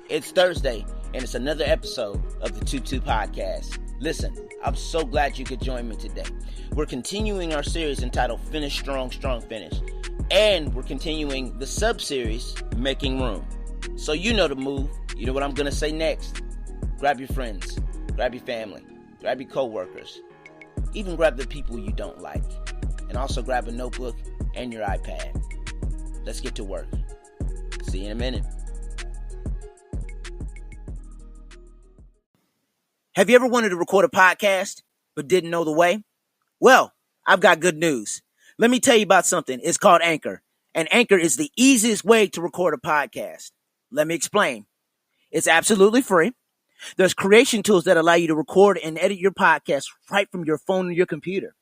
It's Thursday, and it's another episode of the 2-2 Podcast. Listen, I'm so glad you could join me today. We're continuing our series entitled Finish Strong, Strong Finish. And we're continuing the sub-series, Making Room. So you know the move. You know what I'm going to say next. Grab your friends. Grab your family. Grab your co-workers. Even grab the people you don't like. And also grab a notebook and your iPad. Let's get to work. See you in a minute. Have you ever wanted to record a podcast but didn't know the way? Well, I've got good news. Let me tell you about something. It's called Anchor. And Anchor is the easiest way to record a podcast. Let me explain. It's absolutely free. There's creation tools that allow you to record and edit your podcast right from your phone or your computer.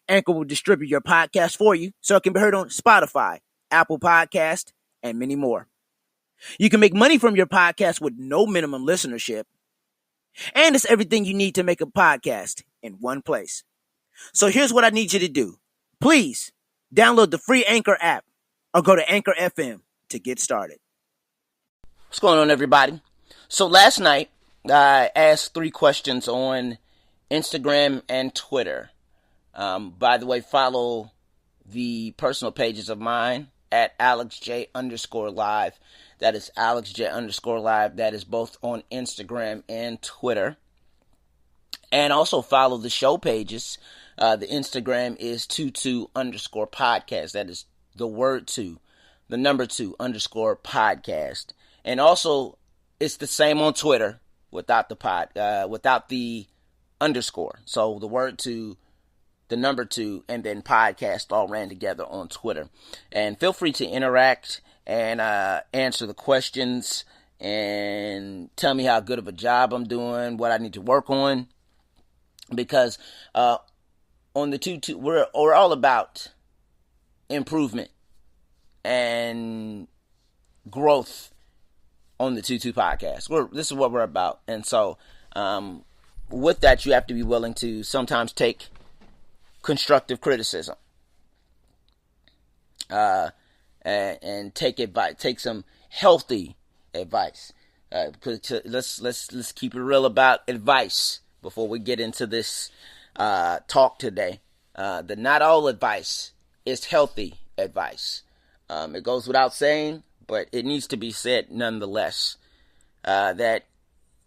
Anchor will distribute your podcast for you so it can be heard on Spotify, Apple Podcast, and many more. You can make money from your podcast with no minimum listenership. And it's everything you need to make a podcast in one place. So here's what I need you to do. Please download the free Anchor app or go to Anchor FM to get started. What's going on, everybody? So last night, I asked 3 questions on Instagram and Twitter. By the way, follow the personal pages of mine at AlexJ_live. That is AlexJ_live. That is both on Instagram and Twitter. And also follow the show pages. The Instagram is 22_podcast. That is the word 2, the number 2_podcast. And also, it's the same on Twitter without the underscore. So the word 2, the number 2, and then podcast all ran together on Twitter. And feel free to interact and answer the questions and tell me how good of a job I'm doing, what I need to work on. Because on the 2-2, we're all about improvement and growth on the 2-2 podcast. This is what we're about. And so with that, you have to be willing to sometimes take constructive criticism. And take advice, take some healthy advice. Let's keep it real about advice before we get into this talk today. That not all advice is healthy advice. It goes without saying, but it needs to be said nonetheless. That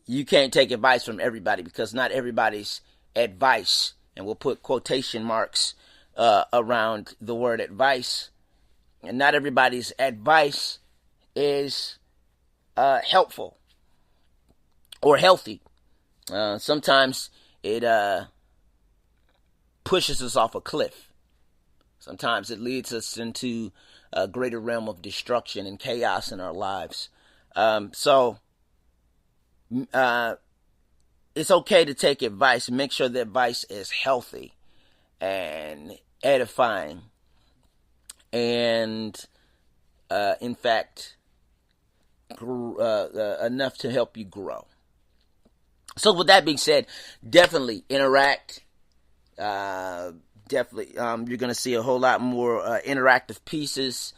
you can't take advice from everybody because not everybody's advice, and we'll put quotation marks around the word advice. And not everybody's advice is helpful or healthy. Sometimes it pushes us off a cliff. Sometimes it leads us into a greater realm of destruction and chaos in our lives. So it's okay to take advice. Make sure the advice is healthy and edifying. And, in fact, enough to help you grow. So with that being said, definitely interact. You're going to see a whole lot more interactive pieces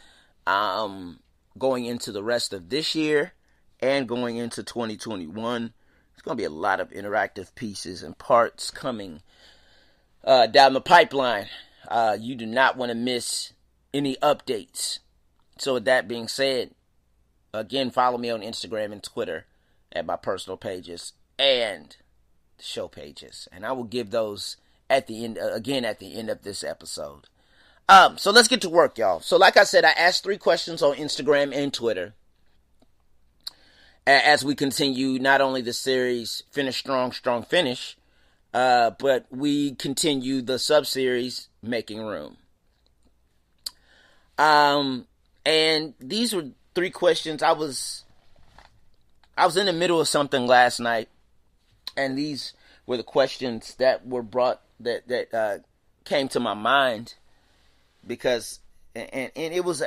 going into the rest of this year and going into 2021. There's going to be a lot of interactive pieces and parts coming down the pipeline. You do not want to miss any updates. So with that being said, again, follow me on Instagram and Twitter at my personal pages and the show pages. And I will give those at the end of this episode. So let's get to work, y'all. So like I said, I asked 3 questions on Instagram and Twitter as we continue not only the series Finish Strong, Strong Finish, but we continue the sub-series Making Room. And these were 3 questions. I was in the middle of something last night, and these were the questions that were brought that came to my mind because and it was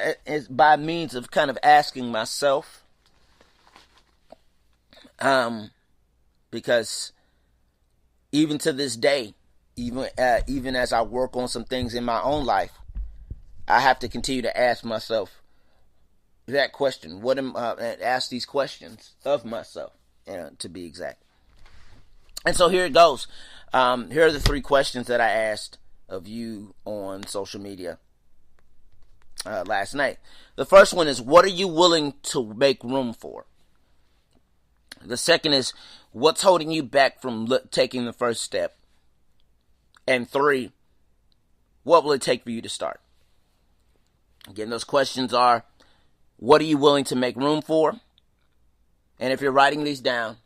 by means of kind of asking myself, because even to this day, even as I work on some things in my own life, I have to continue to ask myself, that question. And ask these questions of myself, to be exact. And so here it goes. Here are the 3 questions that I asked of you on social media last night. The first one is, what are you willing to make room for? The second is, what's holding you back from taking the first step? And 3, what will it take for you to start? Again, those questions are, what are you willing to make room for? And if you're writing these down,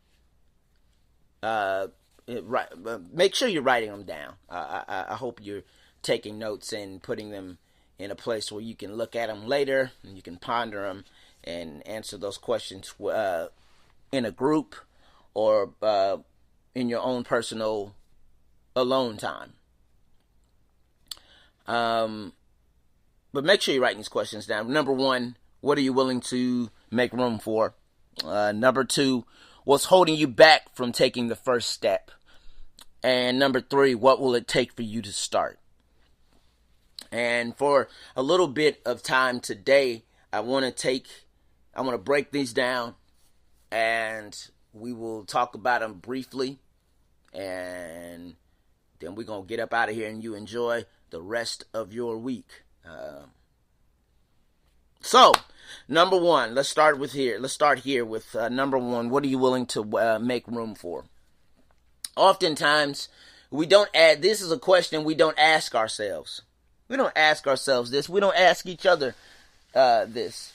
make sure you're writing them down. I hope you're taking notes and putting them in a place where you can look at them later and you can ponder them and answer those questions in a group or in your own personal alone time. But make sure you're writing these questions down. Number 1, what are you willing to make room for? Number 2, what's holding you back from taking the first step? And number 3, what will it take for you to start? And for a little bit of time today, I want to break these down, and we will talk about them briefly, and then we're going to get up out of here and you enjoy the rest of your week. So, number 1, let's start here with number 1. What are you willing to make room for? Oftentimes, this is a question we don't ask ourselves. We don't ask ourselves this. We don't ask each other this.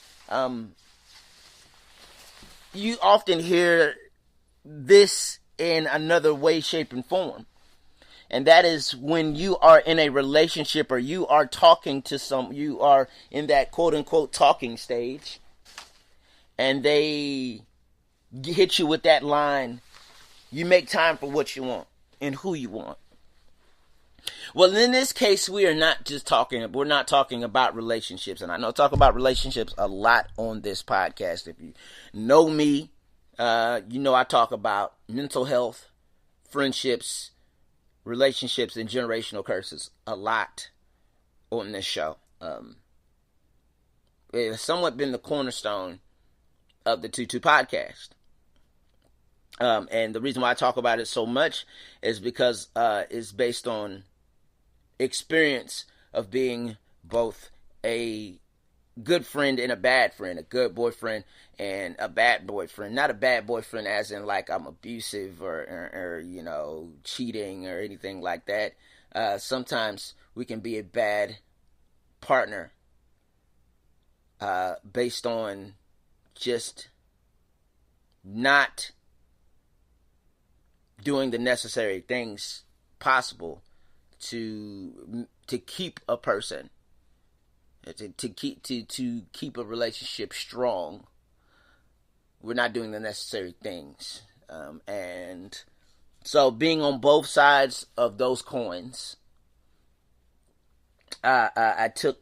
You often hear this in another way, shape, and form. And that is when you are in a relationship or you are talking to you are in that quote unquote talking stage, and they hit you with that line, you make time for what you want and who you want. Well, in this case, we're not talking about relationships. And I know I talk about relationships a lot on this podcast. If you know me, you know I talk about mental health, friendships, relationships, and generational curses a lot on this show. It has somewhat been the cornerstone of the 2-2 podcast. And the reason why I talk about it so much is because it's based on experience of being both a good friend and a bad friend, a good boyfriend and a bad boyfriend. Not a bad boyfriend as in like I'm abusive or cheating or anything like that. Sometimes we can be a bad partner based on just not doing the necessary things possible to keep a person, to keep a relationship strong. We're not doing the necessary things, and so being on both sides of those coins, I took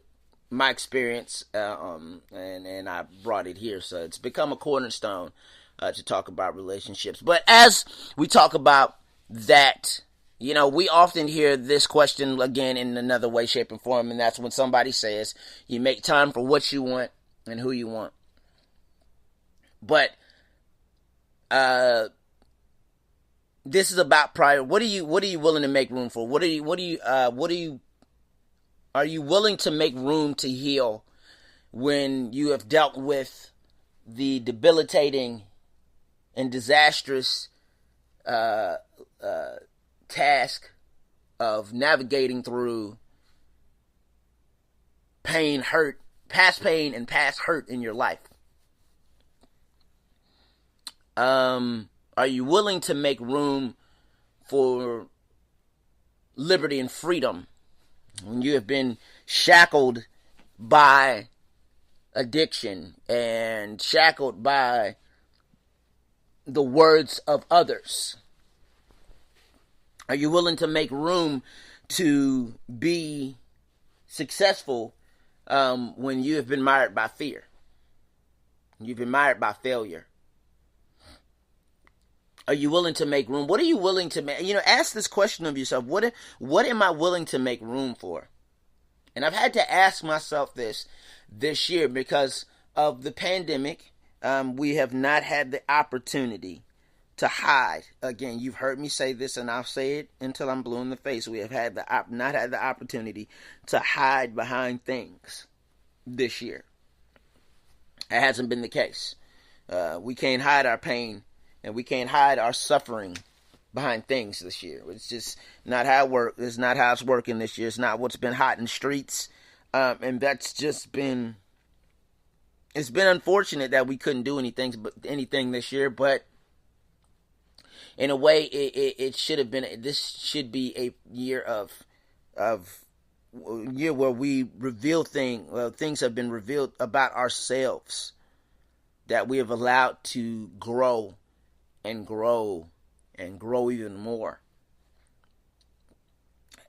my experience and I brought it here. So it's become a cornerstone to talk about relationships. But as we talk about that, we often hear this question again in another way, shape, and form, and that's when somebody says, you make time for what you want and who you want. But this is about prior. What are you willing to make room for? Are you willing to make room to heal when you have dealt with the debilitating and disastrous task of navigating through pain, hurt, past pain and past hurt in your life? Are you willing to make room for liberty and freedom when you have been shackled by addiction and shackled by the words of others? Are you willing to make room to be successful when you have been mired by fear? You've been mired by failure. Are you willing to make room? What are you willing to make? Ask this question of yourself. What am I willing to make room for? And I've had to ask myself this year because of the pandemic, we have not had the opportunity to hide. Again, you've heard me say this, and I'll say it until I'm blue in the face. We have not had the opportunity to hide behind things this year. It hasn't been the case. We can't hide our pain, and we can't hide our suffering behind things this year. It's just not how it works. It's not how it's working this year. It's not what's been hot in the streets, and that's just been. It's been unfortunate that we couldn't do anything this year, but in a way, it should have been. This should be a year year where we reveal things. Well, things have been revealed about ourselves that we have allowed to grow and grow and grow even more.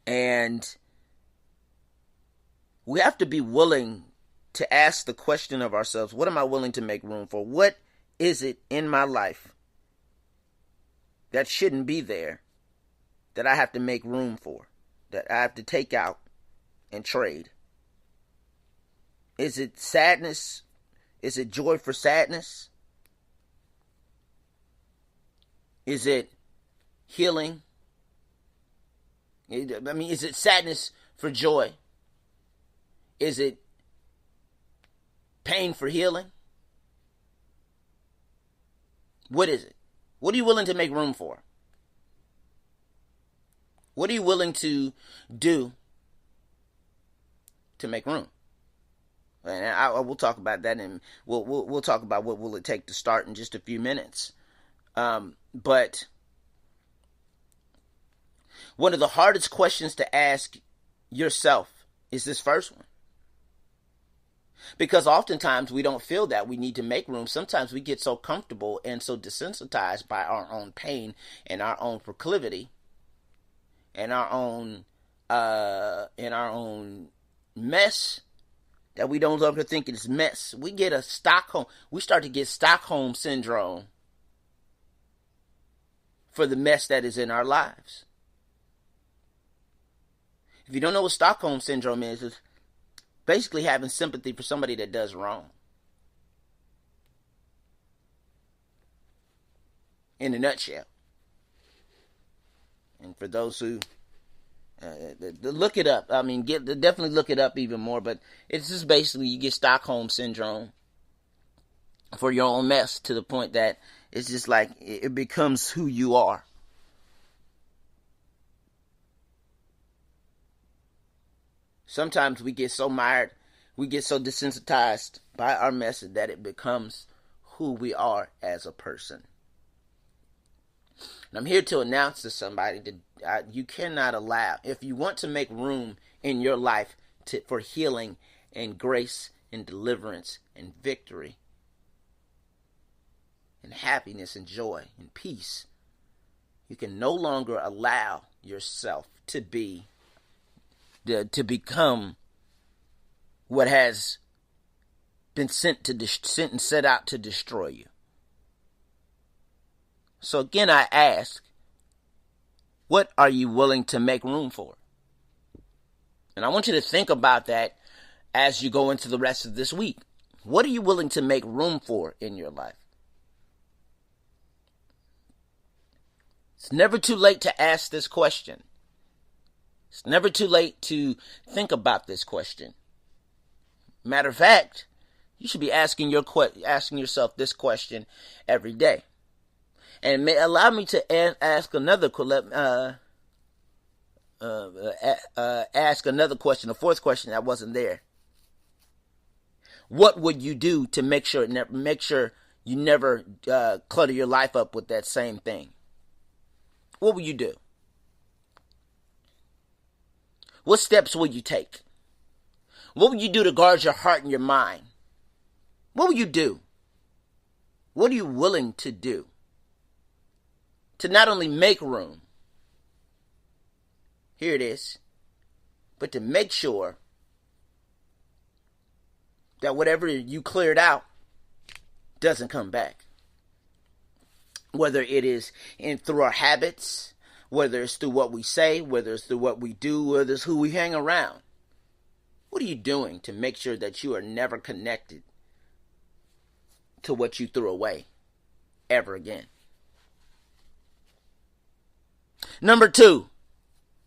And we have to be willing to ask the question of ourselves: what am I willing to make room for? What is it in my life that shouldn't be there, that I have to make room for, that I have to take out and trade? Is it sadness? Is it joy for sadness? Is it healing? Is it sadness for joy? Is it pain for healing? What is it? What are you willing to make room for? What are you willing to do to make room? And I will talk about that, and we'll talk about what will it take to start in just a few minutes. But one of the hardest questions to ask yourself is this first one. Because oftentimes we don't feel that we need to make room. Sometimes we get so comfortable and so desensitized by our own pain and our own proclivity and our own mess that we don't love to think it's mess. We start to get Stockholm syndrome for the mess that is in our lives. If you don't know what Stockholm syndrome is, it's basically having sympathy for somebody that does wrong. In a nutshell. And for those who look it up, definitely look it up even more. But it's just basically you get Stockholm syndrome for your own mess, to the point that it's just like it becomes who you are. Sometimes we get so mired, we get so desensitized by our message that it becomes who we are as a person. And I'm here to announce to somebody that you cannot allow, if you want to make room in your life for healing and grace and deliverance and victory and happiness and joy and peace, you can no longer allow yourself to become what has been sent and set out to destroy you. So again, I ask, what are you willing to make room for? And I want you to think about that as you go into the rest of this week. What are you willing to make room for in your life? It's never too late to ask this question. It's never too late to think about this question. Matter of fact, you should be asking yourself this question every day. And allow me to ask another question, a fourth question that wasn't there. What would you do to make sure you never clutter your life up with that same thing? What will you do? What steps will you take? What will you do to guard your heart and your mind? What will you do? What are you willing to do to not only make room, here it is, but to make sure that whatever you cleared out doesn't come back? Whether it is through our habits, whether it's through what we say, whether it's through what we do, whether it's who we hang around. What are you doing to make sure that you are never connected to what you threw away ever again. Number 2,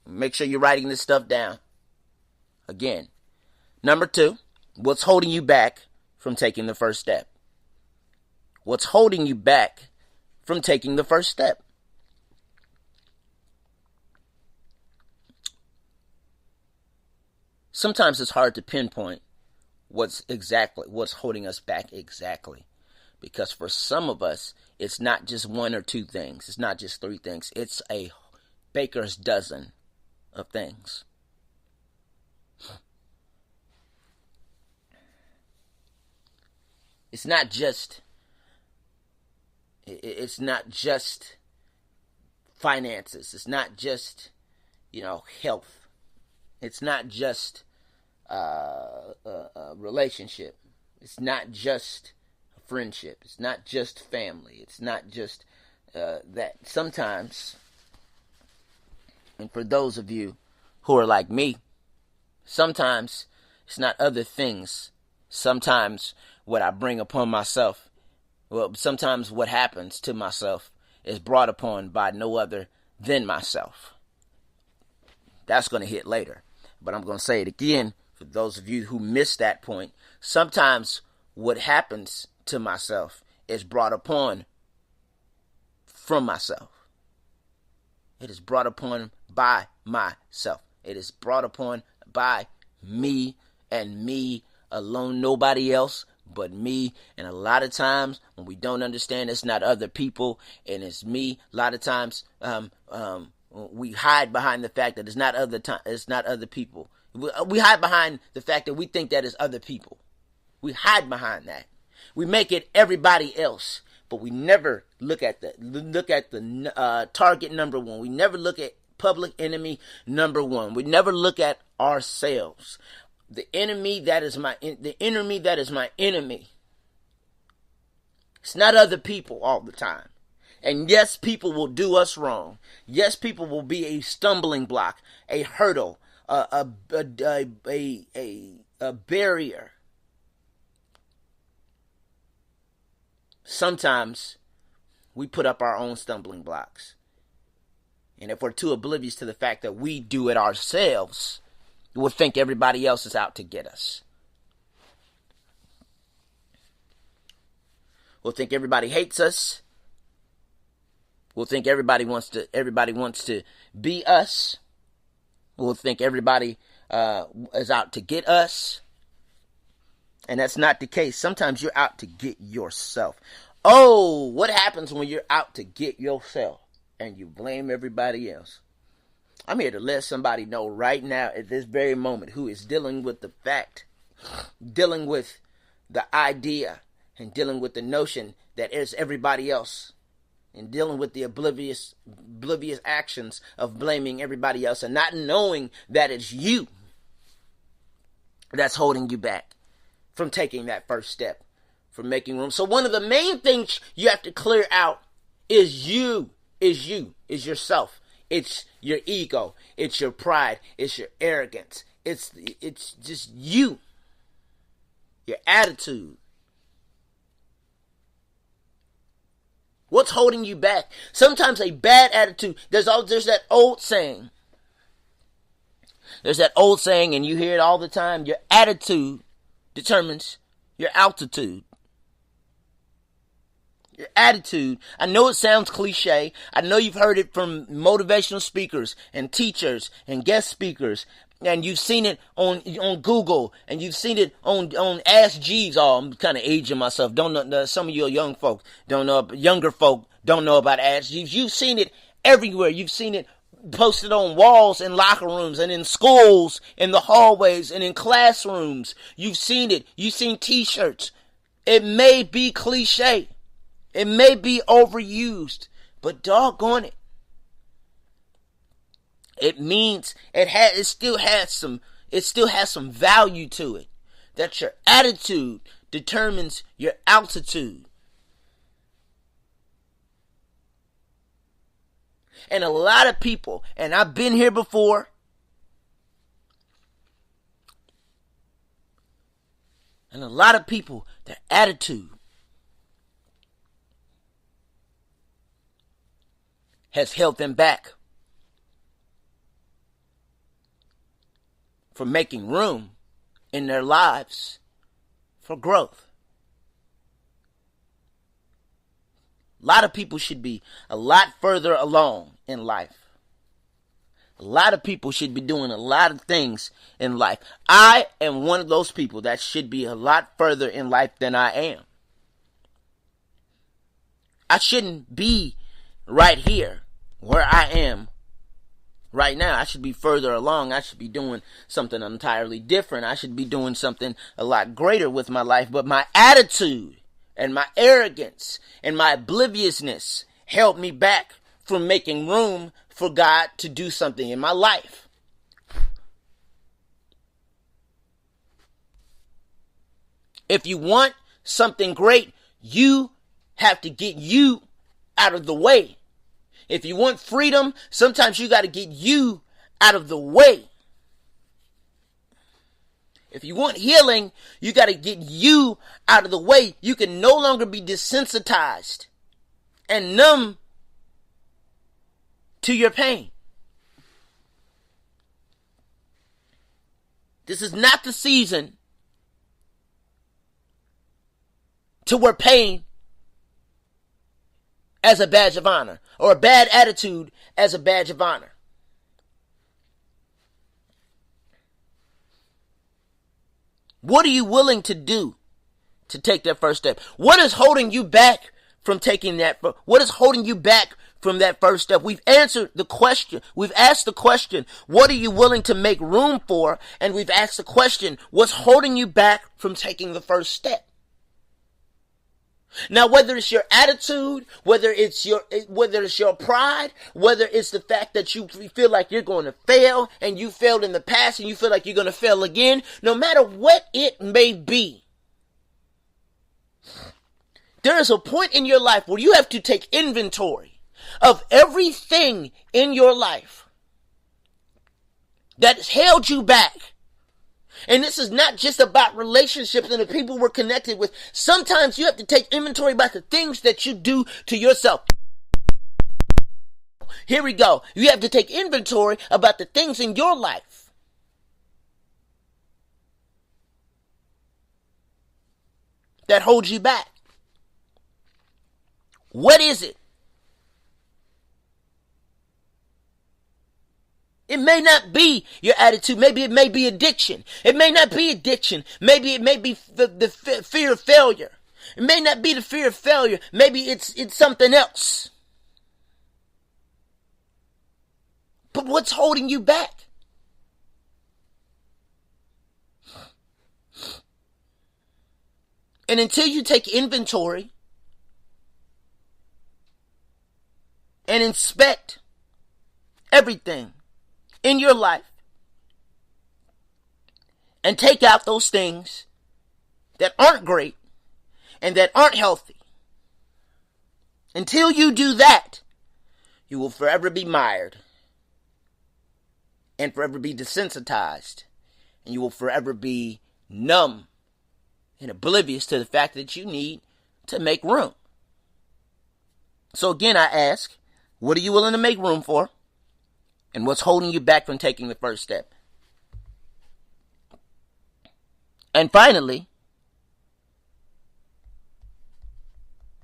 make sure you're writing this stuff down. Again, number 2, what's holding you back from taking the first step? What's holding you back from taking the first step? Sometimes it's hard to pinpoint what's holding us back exactly. Because for some of us, it's not just 1 or 2 things. It's not just 3 things. It's a baker's dozen of things. It's not just finances. It's not just, health. It's not just a relationship. It's not just a friendship. It's not just family. It's not just that. Sometimes, and for those of you who are like me, sometimes it's not other things. Sometimes what I bring upon myself, sometimes what happens to myself is brought upon by no other than myself. That's going to hit later. But I'm going to say it again for those of you who missed that point. Sometimes what happens to myself is brought upon from myself. It is brought upon by myself. It is brought upon by me and me alone. Nobody else but me. And a lot of times when we don't understand, it's not other people and it's me. A lot of times we hide behind the fact that it's not other people. We hide behind the fact that we think that it's other people. We hide behind that. We make it everybody else, but we never look at the target number 1. We never look at public enemy number 1. We never look at ourselves. The enemy that is my enemy. It's not other people all the time. And yes, people will do us wrong. Yes, people will be a stumbling block, a hurdle, a barrier. Sometimes we put up our own stumbling blocks. And if we're too oblivious to the fact that we do it ourselves, we'll think everybody else is out to get us. We'll think everybody hates us. We'll think everybody wants to be us. We'll think everybody is out to get us. And that's not the case. Sometimes you're out to get yourself. Oh, what happens when you're out to get yourself and you blame everybody else? I'm here to let somebody know right now at this very moment who is dealing with the fact, dealing with the idea, and dealing with the notion that it's everybody else, and dealing with the oblivious actions of blaming everybody else and not knowing that it's you that's holding you back from taking that first step, from making room. So one of the main things you have to clear out is yourself. It's your ego. It's your pride. It's your arrogance. It's just you. Your attitude. What's holding you back? Sometimes a bad attitude. There's that old saying. There's that old saying, and you hear it all the time. Your attitude determines your altitude. Your attitude. I know it sounds cliche. I know you've heard it from motivational speakers and teachers and guest speakers. And you've seen it on Google, and you've seen it on Ask Jeeves. Oh, I'm kind of aging myself. Don't know. Some of you young folk don't know. Younger folk don't know about Ask Jeeves. You've seen it everywhere. You've seen it posted on walls in locker rooms and in schools, in the hallways and in classrooms. You've seen it. You've seen T-shirts. It may be cliche. It may be overused, but doggone it. It means it still has some value to it. That your attitude determines your altitude. And a lot of people, and I've been here before, and a lot of people, their attitude has held them back from making room in their lives for growth. A lot of people should be a lot further along in life. A lot of people should be doing a lot of things in life. I am one of those people that should be a lot further in life than I am. I shouldn't be right here where I am right now. I should be further along. I should be doing something entirely different. I should be doing something a lot greater with my life. But my attitude and my arrogance and my obliviousness held me back from making room for God to do something in my life. If you want something great, you have to get you out of the way. If you want freedom, sometimes you got to get you out of the way. If you want healing, you got to get you out of the way. You can no longer be desensitized and numb to your pain. This is not the season to wear pain as a badge of honor, or a bad attitude as a badge of honor. What are you willing to do to take that first step? What is holding you back from taking that? What is holding you back from that first step? We've answered the question. We've asked the question, what are you willing to make room for? And we've asked the question, what's holding you back from taking the first step? Now, whether it's your attitude, whether it's your pride, whether it's the fact that you feel like you're going to fail and you failed in the past and you feel like you're going to fail again, no matter what it may be, there is a point in your life where you have to take inventory of everything in your life that has held you back. And this is not just about relationships and the people we're connected with. Sometimes you have to take inventory about the things that you do to yourself. Here we go. You have to take inventory about the things in your life that hold you back. What is it? It may not be your attitude. Maybe it may be addiction. It may not be addiction. Maybe it may be the fear of failure. It may not be the fear of failure. Maybe it's something else. But what's holding you back? And until you take inventory and inspect everything in your life and take out those things that aren't great and that aren't healthy, until you do that, you will forever be mired and forever be desensitized, and you will forever be numb and oblivious to the fact that you need to make room. So again, I ask, what are you willing to make room for? And what's holding you back from taking the first step? And finally,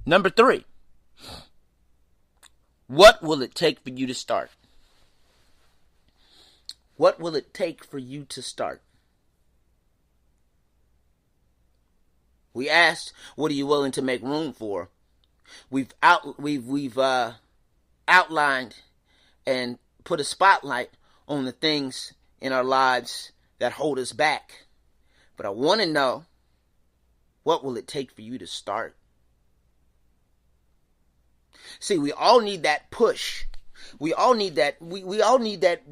number 3, what will it take for you to start? What will it take for you to start? We asked, what are you willing to make room for? We've outlined and put a spotlight on the things in our lives that hold us back. But I want to know, what will it take for you to start? See, we all need that push. We all need that. We all need that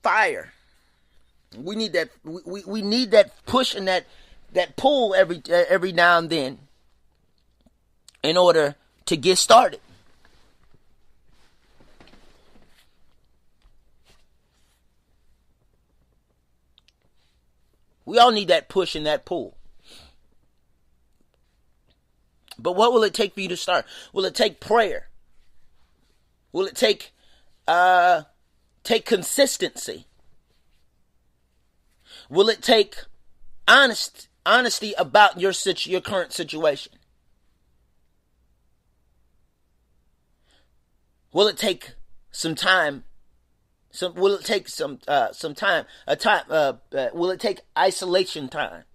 fire. We need that. We need that push and that pull every now and then in order to get started. We all need that push and that pull. But what will it take for you to start? Will it take prayer? Will it take consistency? Will it take honesty about your current situation? Will it take some time? Will it take some time? Will it take isolation time?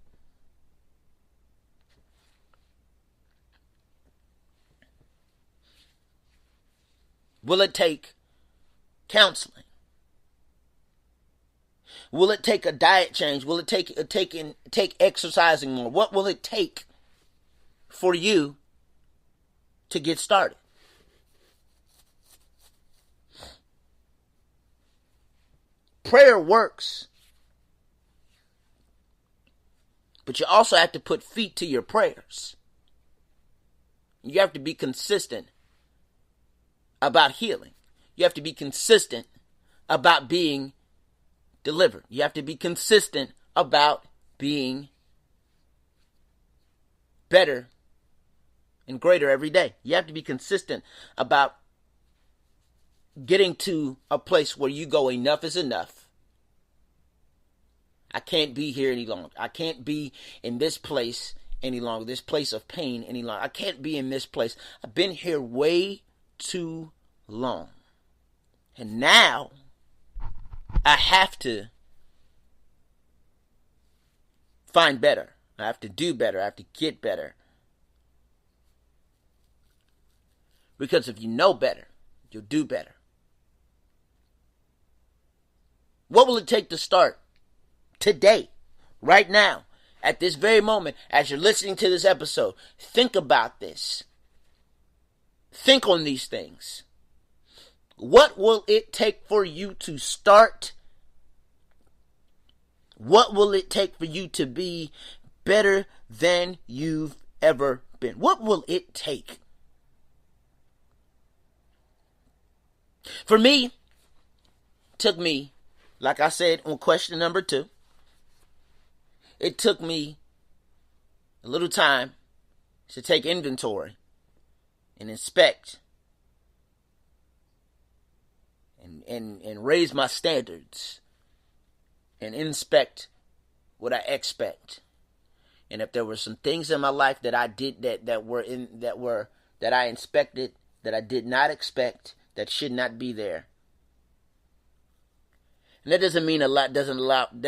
Will it take counseling? Will it take a diet change? Will it take exercising more? What will it take for you to get started? Prayer works, but you also have to put feet to your prayers. You have to be consistent about healing. You have to be consistent about being delivered. You have to be consistent about being better and greater every day. You have to be consistent about getting to a place where you go, enough is enough. I can't be here any longer. I can't be in this place any longer, this place of pain any longer. I can't be in this place. I've been here way too long. And now I have to find better. I have to do better. I have to get better. Because if you know better, you'll do better. What will it take to start today, right now, at this very moment, as you're listening to this episode? Think about this. Think on these things. What will it take for you to start? What will it take for you to be better than you've ever been? What will it take? For me, it took me, like I said on question number 2, it took me a little time to take inventory and inspect and raise my standards and inspect what I expect. And if there were some things in my life that I did that I inspected that I did not expect, that should not be there. And that doesn't mean that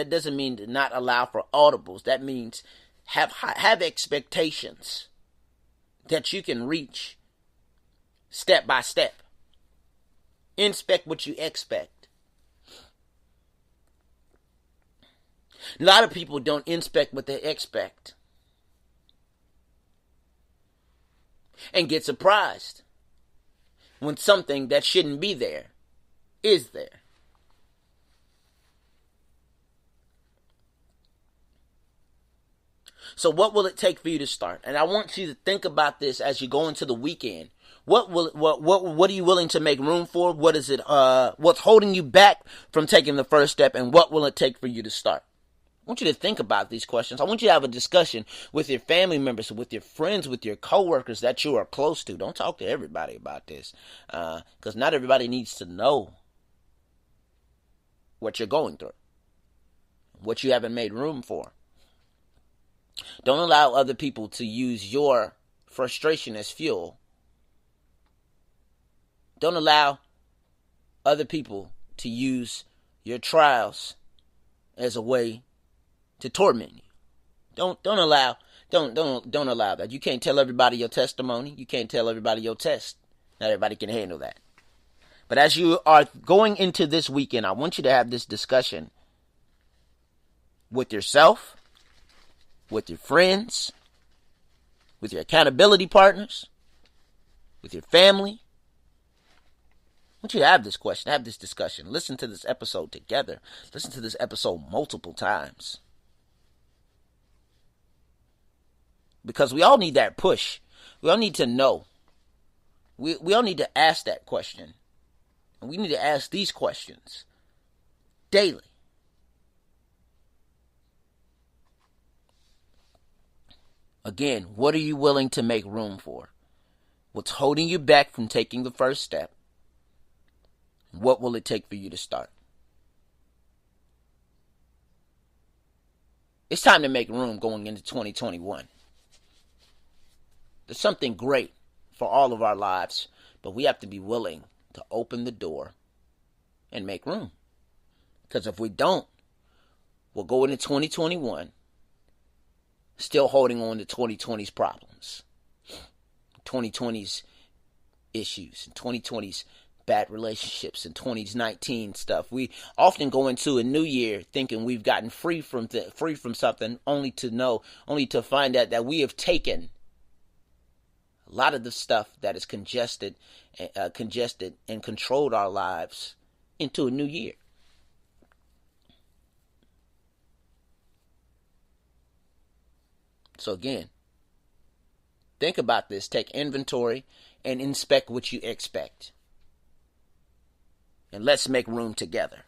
doesn't mean to not allow for audibles. That means have expectations that you can reach step by step. Inspect what you expect. A lot of people don't inspect what they expect and get surprised when something that shouldn't be there is there. So what will it take for you to start? And I want you to think about this as you go into the weekend. What are you willing to make room for? What is it? What's holding you back from taking the first step? And what will it take for you to start? I want you to think about these questions. I want you to have a discussion with your family members, with your friends, with your coworkers that you are close to. Don't talk to everybody about this, because not everybody needs to know what you're going through, what you haven't made room for. Don't allow other people to use your frustration as fuel. Don't allow other people to use your trials as a way to torment you. Don't allow that. You can't tell everybody your testimony. You can't tell everybody your test. Not everybody can handle that. But as you are going into this weekend, I want you to have this discussion with yourself, with your friends, with your accountability partners, with your family. I want you to have this question, have this discussion. Listen to this episode together. Listen to this episode multiple times. Because we all need that push. We all need to know. We all need to ask that question. And we need to ask these questions daily. Again, what are you willing to make room for? What's holding you back from taking the first step? What will it take for you to start? It's time to make room going into 2021. There's something great for all of our lives, but we have to be willing to open the door and make room. Because if we don't, we'll go into 2021 still holding on to 2020's problems, 2020's issues, 2020's bad relationships, and 2019 stuff. We often go into a new year thinking we've gotten free from something, only to find out that we have taken a lot of the stuff that is congested and controlled our lives into a new year. So again, think about this. Take inventory and inspect what you expect. And let's make room together.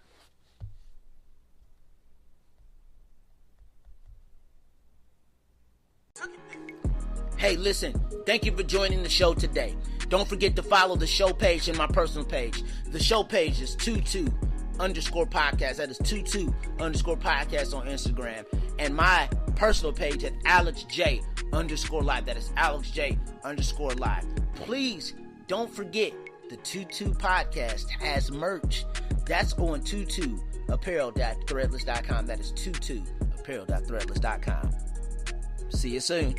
Hey, listen, thank you for joining the show today. Don't forget to follow the show page and my personal page. The show page is 22_podcast. That is 22_podcast on Instagram. And my personal page at AlexJ_live. That is AlexJ_live. Please don't forget the 22 podcast has merch. That's on 22apparel.threadless.com. That is 22apparel.threadless.com. See you soon.